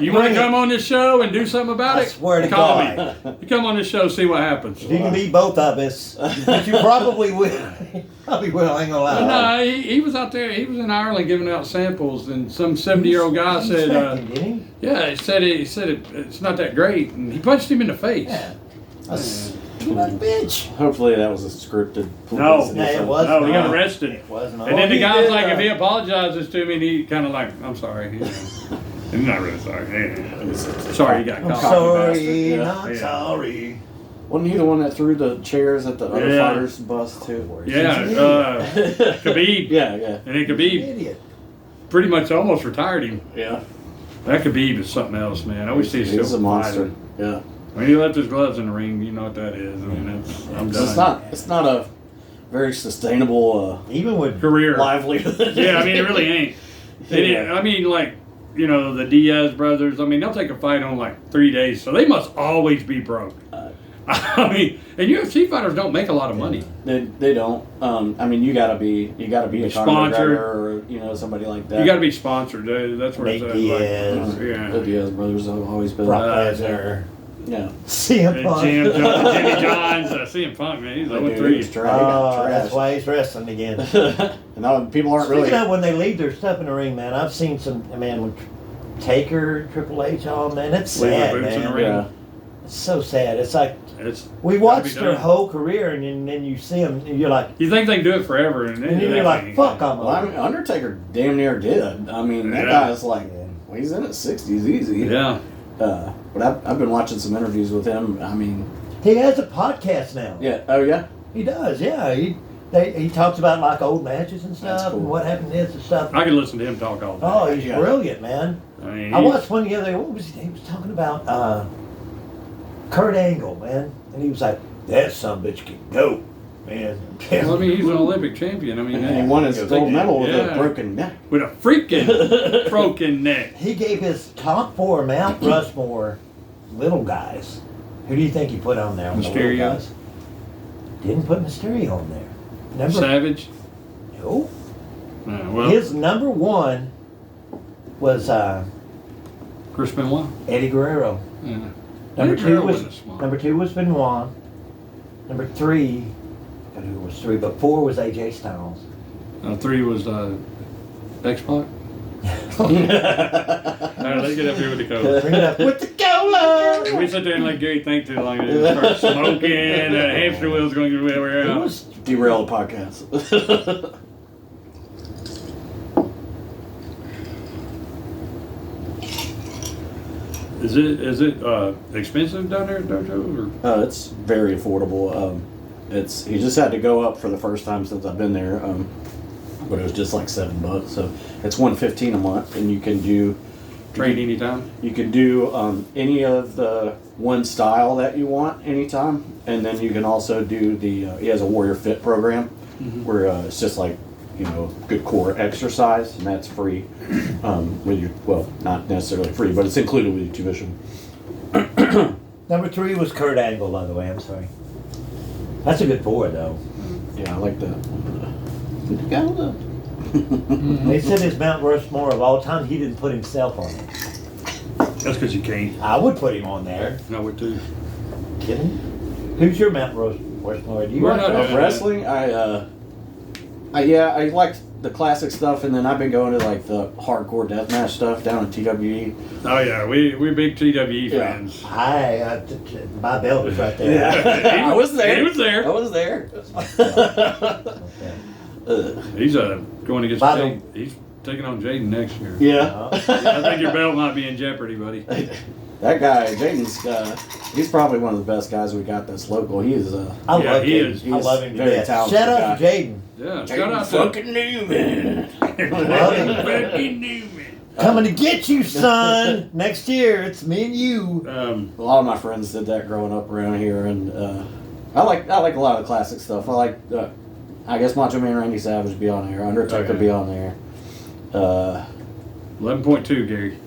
Speaker 2: You want to come on this show and do something about
Speaker 1: I
Speaker 2: it?
Speaker 1: swear to
Speaker 2: Call
Speaker 1: God.
Speaker 2: me. You come on this show, see what happens.
Speaker 1: If you can beat both of us, but you probably will. Probably will. I ain't gonna lie.
Speaker 2: But no, he was out there. He was in Ireland giving out samples, and some 70-year-old guy said,
Speaker 1: Didn't he?
Speaker 2: "Yeah, he said it's not that great," and he punched him in the face.
Speaker 1: Yeah. That's too much, bitch.
Speaker 3: Hopefully that was a scripted.
Speaker 2: No,
Speaker 3: publicity
Speaker 1: no, it
Speaker 3: stunt.
Speaker 1: was
Speaker 2: No, he got
Speaker 1: not.
Speaker 2: arrested.
Speaker 1: It wasn't.
Speaker 2: And then the
Speaker 1: he
Speaker 2: guy's
Speaker 1: did,
Speaker 2: like, if he apologizes to me, and he kind of like, I'm sorry. You know. I'm not really sorry. Yeah. Sorry, you got
Speaker 1: I'm
Speaker 2: caught.
Speaker 1: sorry,
Speaker 3: Yeah.
Speaker 1: not
Speaker 2: Yeah.
Speaker 1: sorry.
Speaker 3: Wasn't he the one that threw the chairs at the other
Speaker 2: Yeah.
Speaker 3: fighters' bus too?
Speaker 2: Yeah, Khabib.
Speaker 3: Yeah.
Speaker 2: And then Khabib
Speaker 1: Idiot.
Speaker 2: pretty much almost retired him.
Speaker 3: Yeah.
Speaker 2: That Khabib is something else, man. I wish he's still
Speaker 3: He's a monster.
Speaker 2: fighting.
Speaker 3: Yeah.
Speaker 2: When he left his gloves in the ring, you know what that is. I mean, I'm done.
Speaker 3: It's not a very sustainable
Speaker 1: Even with
Speaker 2: Career.
Speaker 3: livelihood.
Speaker 2: Yeah, I mean, it really ain't.
Speaker 3: Yeah.
Speaker 2: I mean, like, you know, the Diaz brothers, I mean, they'll take a fight on like 3 days, so they must always be broke. I mean, and UFC fighters don't make a lot of money.
Speaker 3: They don't. I mean, you gotta be a Conor
Speaker 2: Sponsored.
Speaker 3: McGregor or somebody like that.
Speaker 2: You got to be sponsored. That's where
Speaker 1: Nate
Speaker 2: it's at.
Speaker 1: Diaz.
Speaker 2: Like, yeah.
Speaker 3: The Diaz brothers have always been.
Speaker 1: Brock Lesnar.
Speaker 3: Yeah.
Speaker 1: CM Punk.
Speaker 2: Jimmy Johns, CM Punk, man, he's
Speaker 3: Like, dude,
Speaker 2: 0-3.
Speaker 3: he's trash. He got
Speaker 1: That's
Speaker 3: trashed.
Speaker 1: why he's wrestling again.
Speaker 3: And now people aren't
Speaker 1: Speaking
Speaker 3: really.
Speaker 1: of when they leave their stuff in the ring, man, I've seen some, man, with Taker, Triple H, oh, man, it's
Speaker 2: Leave their
Speaker 1: sad,
Speaker 2: boots in the
Speaker 1: man.
Speaker 2: ring.
Speaker 3: Yeah.
Speaker 1: It's so sad. It's like,
Speaker 2: It's
Speaker 1: we
Speaker 2: gotta
Speaker 1: watched
Speaker 2: be
Speaker 1: their
Speaker 2: done.
Speaker 1: whole career, and then you see them, and you're like,
Speaker 2: You think they can do it forever, and
Speaker 1: and then you're like, fuck, I'm
Speaker 3: Well, I
Speaker 1: over.
Speaker 3: mean, Undertaker damn near did. I mean, that
Speaker 2: Yeah.
Speaker 3: guy's like, well, he's in his 60s easy.
Speaker 2: Yeah.
Speaker 3: But I've been watching some interviews with him. I mean,
Speaker 1: He has a podcast now.
Speaker 3: yeah. Oh, yeah?
Speaker 1: He does, yeah. He talks about like old matches and
Speaker 3: That's
Speaker 1: stuff,
Speaker 3: cool.
Speaker 1: and what happened is and stuff.
Speaker 2: I can listen to him talk all day.
Speaker 1: Oh, he's
Speaker 3: Yeah.
Speaker 1: brilliant, man.
Speaker 2: I mean,
Speaker 1: I watched one the other day. What was he was talking about? Kurt Angle, man, and he was like, "That sumbitch can go, man."
Speaker 2: well, I mean, he's an Olympic champion. I mean,
Speaker 3: And he won his gold medal with a
Speaker 2: Yeah.
Speaker 3: broken neck.
Speaker 2: with a freaking broken neck.
Speaker 1: He gave his top 4 Mount Rushmore little guys. Who do you think he put on there? On the little
Speaker 2: Mysterio?
Speaker 1: guys? Didn't put Mysterio on there. Number
Speaker 2: Savage.
Speaker 1: no.
Speaker 2: Well,
Speaker 1: His number 1 was
Speaker 2: Chris Benoit.
Speaker 1: Eddie Guerrero.
Speaker 2: Yeah.
Speaker 1: Number
Speaker 2: Eddie
Speaker 1: 2
Speaker 2: Guerrero
Speaker 1: was
Speaker 2: wasn't smart.
Speaker 1: number 2 was Benoit. Number 3, I forgot who was 3, but 4 was AJ Styles.
Speaker 2: 3 was X-Pac. All right, let's get up here with the cola.
Speaker 1: Bring it up with the cola.
Speaker 2: If we sit there and let Gary think too long, it'll start smoking. That hamster wheel's going to go everywhere
Speaker 1: It
Speaker 2: out.
Speaker 1: was
Speaker 3: Derail the podcast.
Speaker 2: Is it expensive down there at Dojo? Or?
Speaker 3: It's very affordable. He just had to go up for the first time since I've been there. But it was just like $7, so it's $115 a month, and you can do
Speaker 2: Train anytime?
Speaker 3: You can do any of the one style that you want anytime, and then you can also do the. He has a Warrior Fit program where it's just like good core exercise, and that's free with your not necessarily free, but it's included with your tuition.
Speaker 1: number 3 was Kurt Angle, by the way. I'm sorry. That's a good 4, though.
Speaker 3: Yeah, I like that.
Speaker 1: They said his Mount Rushmore of all time. He didn't put himself on it.
Speaker 2: That's because you can't.
Speaker 1: I would put him on there.
Speaker 2: I would too.
Speaker 1: Kidding? Who's your Mount Rushmore? Do you
Speaker 2: We're
Speaker 1: watch
Speaker 2: not
Speaker 1: that?
Speaker 3: Of wrestling, I like the classic stuff, and then I've been going to like the hardcore deathmatch stuff down at TWE.
Speaker 2: Oh yeah, we're big TWE
Speaker 3: Yeah.
Speaker 2: fans.
Speaker 1: My belt is right there.
Speaker 3: I was there.
Speaker 2: He was there.
Speaker 3: I was there.
Speaker 1: Okay.
Speaker 2: He's going against
Speaker 1: By the-
Speaker 2: Jaden. He's taking on Jaden next year.
Speaker 3: Yeah.
Speaker 2: I think your belt might be in jeopardy, buddy.
Speaker 3: That guy, Jaden's, he's probably one of the best guys we got that's local. He is
Speaker 1: I
Speaker 2: Yeah,
Speaker 1: love
Speaker 2: he
Speaker 1: Jaden.
Speaker 2: is.
Speaker 1: I love him to
Speaker 3: Very
Speaker 1: death.
Speaker 3: talented
Speaker 1: Shout out
Speaker 3: guy.
Speaker 1: to Jaden.
Speaker 2: Yeah, shout out to
Speaker 3: fucking Newman.
Speaker 1: Love him.
Speaker 2: fucking Newman.
Speaker 1: Coming to get you, son. Next year, it's me and you.
Speaker 3: A lot of my friends did that growing up around here, and I like a lot of the classic stuff. I like, I guess Macho Man Randy Savage be on there, Undertaker be on there.
Speaker 2: 11.2, Gary.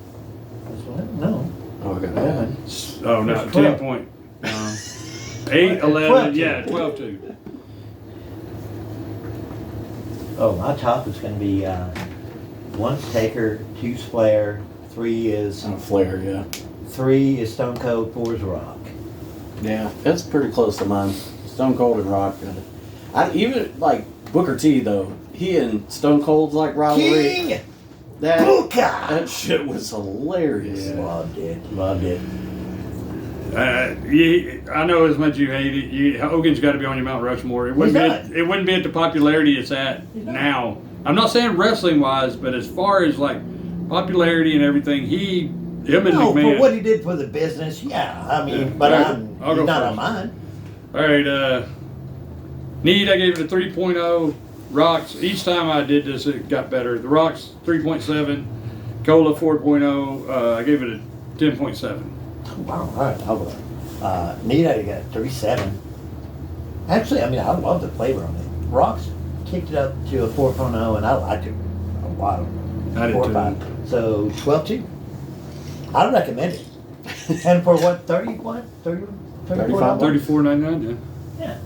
Speaker 1: No.
Speaker 3: Oh, okay.
Speaker 2: Oh no,
Speaker 1: It's
Speaker 2: 10
Speaker 1: 12.
Speaker 2: point. 8, 11,
Speaker 1: 12.
Speaker 2: yeah, 12.2.
Speaker 1: Oh, my top is going to be 1's Taker, 2's Flair, 3 is
Speaker 3: Flair, yeah.
Speaker 1: 3 is Stone Cold, 4 is Rock.
Speaker 3: Yeah, that's pretty close to mine. Stone Cold and Rock. I even like Booker T though. He and Stone Cold's like rivalry.
Speaker 1: King
Speaker 3: That
Speaker 1: Booker.
Speaker 3: shit was hilarious.
Speaker 2: Yeah.
Speaker 1: Loved it.
Speaker 2: I know as much as you hate it. Hogan's got to be on your Mount Rushmore. It wouldn't
Speaker 1: He's
Speaker 2: it wouldn't be at the popularity it's at
Speaker 1: He's not.
Speaker 2: now. I'm not saying wrestling wise, but as far as like popularity and everything, him and
Speaker 1: No,
Speaker 2: McMahon.
Speaker 1: for what he did for the business, yeah. I mean,
Speaker 2: Yeah.
Speaker 1: but
Speaker 2: I'll
Speaker 1: he's
Speaker 2: go
Speaker 1: not
Speaker 2: first.
Speaker 1: on mine.
Speaker 2: All right, Need, I gave it a 3.0. Rocks, each time I did this, it got better. The Rocks, 3.7. Cola, 4.0. I gave it a 10.7.
Speaker 1: Oh, wow, all right, I'll go. Nita got 3.7. Actually, I mean, I love the flavor on it. Rocks kicked it up to a 4.0, and I liked it a lot.
Speaker 2: I did
Speaker 1: 4 or
Speaker 2: too.
Speaker 1: 5. So 12.2. I'd recommend it. And for what, 30, what? 30,
Speaker 3: 35,
Speaker 2: 34.99, yeah.
Speaker 1: Yeah.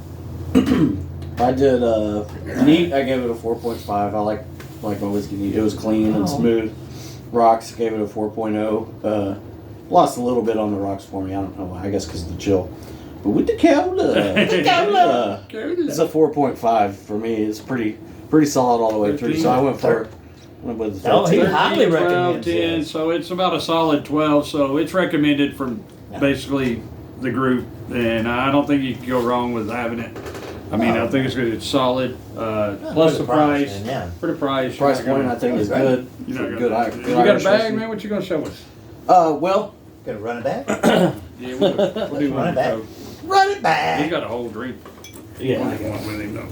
Speaker 3: I did Neat. I gave it a 4.5. I like my whiskey Neat. It was clean and
Speaker 1: Oh.
Speaker 3: smooth. Rocks gave it a 4.0. Lost a little bit on the rocks for me. I don't know why. I guess because of the chill. But with the cola, it's a 4.5 for me. It's pretty solid all the way through. So I went with the
Speaker 1: Oh, he
Speaker 3: 13.
Speaker 1: highly
Speaker 2: 12,
Speaker 1: recommends
Speaker 2: 10,
Speaker 1: it.
Speaker 2: so it's about a solid 12. So it's recommended from basically the group, and I don't think you can go wrong with having it. I mean, I think it's good. It's solid. Plus
Speaker 1: for
Speaker 2: the
Speaker 1: the
Speaker 2: price.
Speaker 1: price, yeah.
Speaker 2: For the price.
Speaker 3: Price
Speaker 2: you're not
Speaker 3: point,
Speaker 2: gonna-
Speaker 3: I think, is
Speaker 1: Right.
Speaker 3: good.
Speaker 2: You're not
Speaker 3: Good,
Speaker 2: gonna-
Speaker 3: good
Speaker 2: You got a
Speaker 3: Irish
Speaker 2: bag,
Speaker 3: whiskey.
Speaker 2: man? What you gonna show us?
Speaker 3: Well,
Speaker 1: Gonna run it back?
Speaker 2: Yeah, we'll do
Speaker 1: Run
Speaker 2: one.
Speaker 1: it back.
Speaker 2: So
Speaker 1: Run it
Speaker 2: he's
Speaker 1: back.
Speaker 2: got a whole drink.
Speaker 3: yeah.
Speaker 2: One with him though.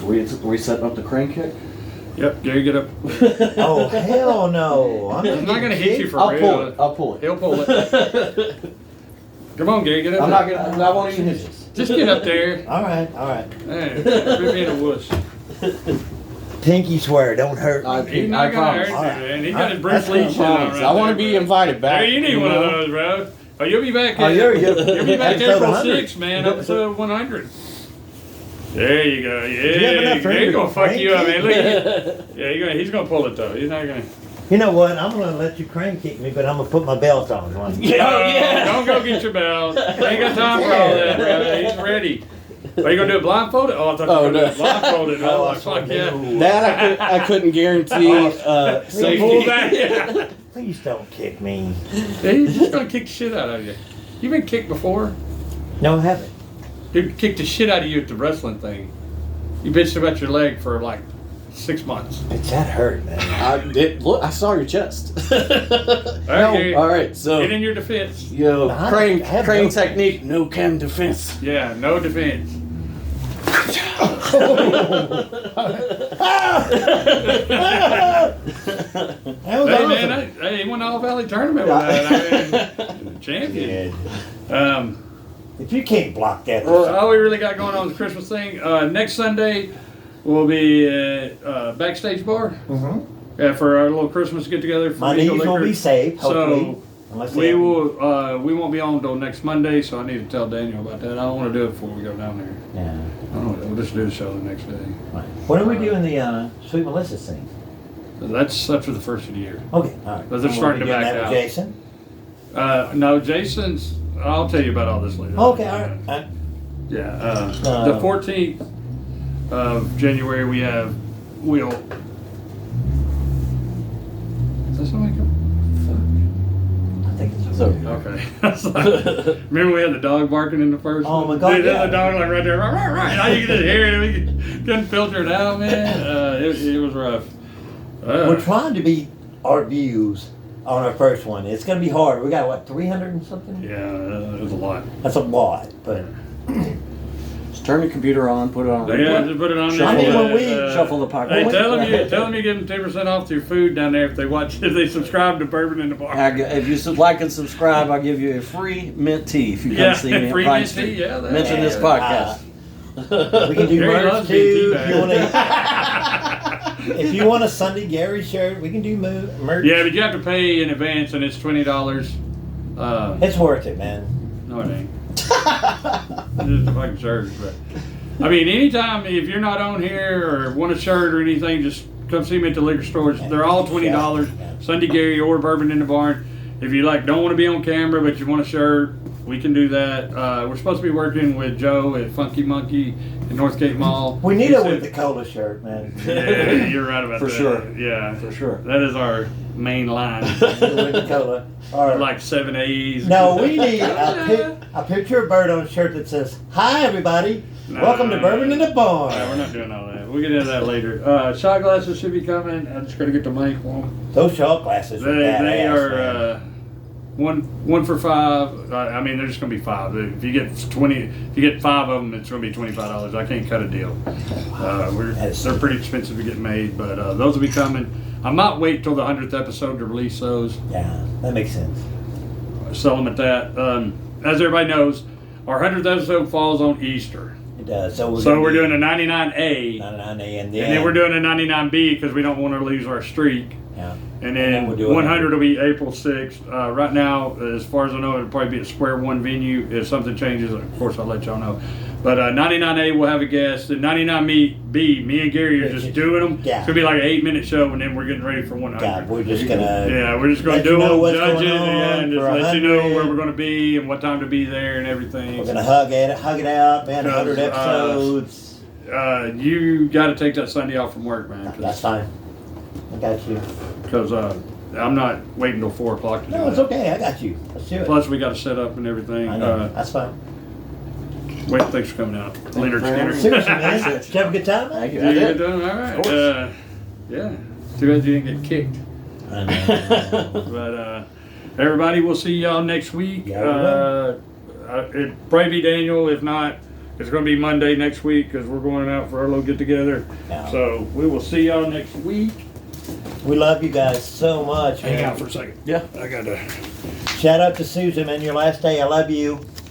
Speaker 3: We setting up the crane kick?
Speaker 2: Yep, Gary, get up.
Speaker 1: Oh, hell no. I'm
Speaker 2: He's not gonna hit you for
Speaker 3: I'll
Speaker 2: real.
Speaker 3: pull it. I'll pull it.
Speaker 2: He'll pull it. Come on, Gary, get up.
Speaker 3: I'm
Speaker 2: there.
Speaker 3: not gonna. I won't even hit you.
Speaker 2: Just get up there.
Speaker 1: All right.
Speaker 2: Hey, quit being a wuss.
Speaker 1: Pinky swear, don't hurt me.
Speaker 2: He's not gonna hurt you,
Speaker 1: All right.
Speaker 2: man. He got his Bruce
Speaker 1: That's
Speaker 2: Lee
Speaker 1: what
Speaker 2: shit on right
Speaker 3: I want
Speaker 2: there,
Speaker 3: to be
Speaker 2: bro.
Speaker 3: invited back.
Speaker 2: Hey, you need one of those, bro. Oh, you'll be back.
Speaker 1: Oh, you'll
Speaker 2: be back
Speaker 1: episode
Speaker 2: April
Speaker 1: 100.
Speaker 2: 6th, man. Episode 100. There you go.
Speaker 1: you have enough
Speaker 2: Yeah,
Speaker 1: room
Speaker 2: he's
Speaker 1: to
Speaker 2: gonna fuck
Speaker 1: crank
Speaker 2: you up,
Speaker 1: it?
Speaker 2: man. Look at Yeah, he's gonna pull it though. He's not gonna.
Speaker 1: You know what? I'm gonna let you crane kick me, but I'm gonna put my belt on.
Speaker 2: Don't go get your belt. Ain't got time for all that, brother. He's ready. Are you gonna do it blindfolded? Oh, I thought you were gonna do it blindfolded. Oh, like, fuck yeah.
Speaker 3: That I couldn't guarantee
Speaker 2: Pull
Speaker 3: safety.
Speaker 2: back. Yeah.
Speaker 1: Please don't kick me.
Speaker 2: He's just gonna kick the shit out of you. You been kicked before?
Speaker 1: No, I haven't.
Speaker 2: Dude kicked the shit out of you at the wrestling thing. You bitched about your leg for like 6 months.
Speaker 1: It's that hurt, man.
Speaker 3: Look, I saw your chest.
Speaker 2: Okay.
Speaker 3: All right, so
Speaker 2: Get in your defense.
Speaker 3: yo,
Speaker 1: I
Speaker 3: crane
Speaker 1: have
Speaker 3: crane
Speaker 1: no-
Speaker 3: technique, no cam defense.
Speaker 2: Yeah, no defense.
Speaker 1: That was
Speaker 2: Hey
Speaker 1: awesome.
Speaker 2: man, he won the All Valley tournament with that. I mean, champion.
Speaker 1: If you can't block that,
Speaker 2: All we really got going on is the Christmas thing. Next Sunday, we'll be at Backstage Bar for our little Christmas get together.
Speaker 1: my knees will be safe, hopefully.
Speaker 2: So
Speaker 1: Unless
Speaker 2: we
Speaker 1: they-
Speaker 2: will. We won't be on until next Monday, so I need to tell Daniel about that. I don't want to do it before we go down there.
Speaker 1: Yeah.
Speaker 2: I don't know. We'll just do the show the next day.
Speaker 1: Right. When are we doing the Sweet Melissa's thing?
Speaker 2: That's after the first of the year.
Speaker 1: Okay, all right.
Speaker 2: But they're
Speaker 1: And
Speaker 2: starting
Speaker 1: we'll
Speaker 2: to
Speaker 1: be
Speaker 2: back
Speaker 1: doing that
Speaker 2: out.
Speaker 1: with Jason?
Speaker 2: No, Jason's. I'll tell you about all this later.
Speaker 1: Okay, all right.
Speaker 2: Yeah. The 14th of January we have Will. Is that something?
Speaker 1: I think it's
Speaker 3: So-
Speaker 2: Okay. Remember we had the dog barking in the first
Speaker 1: Oh,
Speaker 2: one?
Speaker 1: my God,
Speaker 2: Dude,
Speaker 1: yeah.
Speaker 2: the dog like right there. Right. Now you can just hear it. We couldn't filter it out, man. It was rough.
Speaker 1: We're trying to beat our views on our first one. It's going to be hard. We got, what, 300 and something?
Speaker 2: Yeah, it was a lot.
Speaker 1: That's a lot, but
Speaker 3: Just turn your computer on, put it on.
Speaker 2: Yeah, just put it on
Speaker 3: Shuffle
Speaker 2: there.
Speaker 1: the- when we
Speaker 3: shuffle the podcast.
Speaker 2: Hey,
Speaker 1: When
Speaker 2: tell
Speaker 1: we-
Speaker 2: them you give them 10% off your food down there if they subscribe to Bourbon in the Barn.
Speaker 3: If you like and subscribe, I'll give you a free mint tea if you come
Speaker 2: Yeah,
Speaker 3: see me
Speaker 2: free
Speaker 3: at Pine
Speaker 2: mint
Speaker 3: Street.
Speaker 2: tea, yeah, that-
Speaker 3: Mention this
Speaker 1: Yeah,
Speaker 3: podcast.
Speaker 1: we can do
Speaker 2: Gary
Speaker 1: merch
Speaker 2: loves being
Speaker 1: too. If you,
Speaker 2: teabagged.
Speaker 1: if you want a Sunday Gary shirt, we can do merch.
Speaker 2: Yeah, but you have to pay in advance, and it's $20.
Speaker 1: It's worth it, man.
Speaker 2: No, it ain't. It's just a fucking shirt, but I mean, anytime if you're not on here or want a shirt or anything, just come see me at the liquor stores. They're all $20. Sunday Gary or Bourbon in the Barn. If you don't want to be on camera but you want a shirt, we can do that. We're supposed to be working with Joe at Funky Monkey in Northgate Mall.
Speaker 1: We need
Speaker 2: He
Speaker 1: it
Speaker 2: said-
Speaker 1: with the cola shirt, man.
Speaker 2: Yeah, you're right about
Speaker 3: For
Speaker 2: that.
Speaker 3: sure.
Speaker 2: Yeah,
Speaker 3: For sure.
Speaker 2: That is our main line.
Speaker 1: with the cola. Or,
Speaker 2: Like 7 A's.
Speaker 1: no, we need a picture of Bird on a shirt that says, "Hi, everybody.
Speaker 2: No,
Speaker 1: Welcome to
Speaker 2: no,
Speaker 1: Bourbon in the Barn."
Speaker 2: No, we're not doing all that. We'll get into that later. Shot glasses should be coming. I'm just gonna get the mic for them.
Speaker 1: Those shot glasses are
Speaker 2: They
Speaker 1: badass,
Speaker 2: are
Speaker 1: man.
Speaker 2: one for $5. I mean, they're just gonna be $5. If you get 20, if you get 5 of them, it's gonna be $25. I can't cut a deal. They're pretty expensive to get made, but those will be coming. I might wait till the 100th episode to release those.
Speaker 1: Yeah, that makes sense.
Speaker 2: Sell them at that. As everybody knows, our 100th episode falls on Easter.
Speaker 1: It does. So
Speaker 2: We're doing a 99A.
Speaker 1: 99A
Speaker 2: And then we're doing a 99B because we don't want to lose our streak.
Speaker 1: Yeah.
Speaker 2: And then
Speaker 1: we'll do
Speaker 2: 100 will be April 6th. Right now, as far as I know, it'll probably be a Square One venue. If something changes, of course, I'll let y'all know. But 99A will have a guest. And 99B, me and Gary are just doing them.
Speaker 1: Yeah.
Speaker 2: It's gonna be like an 8-minute show, and then we're getting ready for 100.
Speaker 1: God, we're just gonna.
Speaker 2: Yeah, we're just gonna
Speaker 1: let
Speaker 2: do
Speaker 1: you know
Speaker 2: them,
Speaker 1: what's
Speaker 2: judge
Speaker 1: going
Speaker 2: it,
Speaker 1: on
Speaker 2: and just
Speaker 1: for
Speaker 2: let you know
Speaker 1: 100.
Speaker 2: where we're gonna be and what time to be there and everything.
Speaker 1: We're gonna hug it out, man. 100
Speaker 2: Because,
Speaker 1: episodes.
Speaker 2: You got to take that Sunday off from work, man.
Speaker 1: That's fine. I got you.
Speaker 2: Because I'm not waiting till 4 o'clock to do
Speaker 1: No, it's
Speaker 2: that.
Speaker 1: okay. I got you. Let's do it.
Speaker 2: Plus, we got to set up and everything.
Speaker 1: I know. That's fine.
Speaker 2: Wait, thanks for coming out, Leonard
Speaker 3: you for having
Speaker 2: Skinner.
Speaker 3: me.
Speaker 1: Seriously, man. Did you have a good time?
Speaker 3: Thank you.
Speaker 2: You
Speaker 3: I
Speaker 2: get
Speaker 3: did.
Speaker 2: done? All right.
Speaker 3: Of course.
Speaker 2: Yeah. Too bad you didn't get kicked.
Speaker 1: I know.
Speaker 2: But everybody, we'll see y'all next week.
Speaker 1: Yeah,
Speaker 2: It probably be Daniel. If not, it's going to be Monday next week because we're going out for our little get together.
Speaker 1: Yeah.
Speaker 2: So we will see y'all next week.
Speaker 1: We love you guys so much,
Speaker 2: Hang
Speaker 1: man.
Speaker 2: out for a second.
Speaker 3: Yeah.
Speaker 2: I got to.
Speaker 1: Shout out to Susan, man. Your last day. I love you.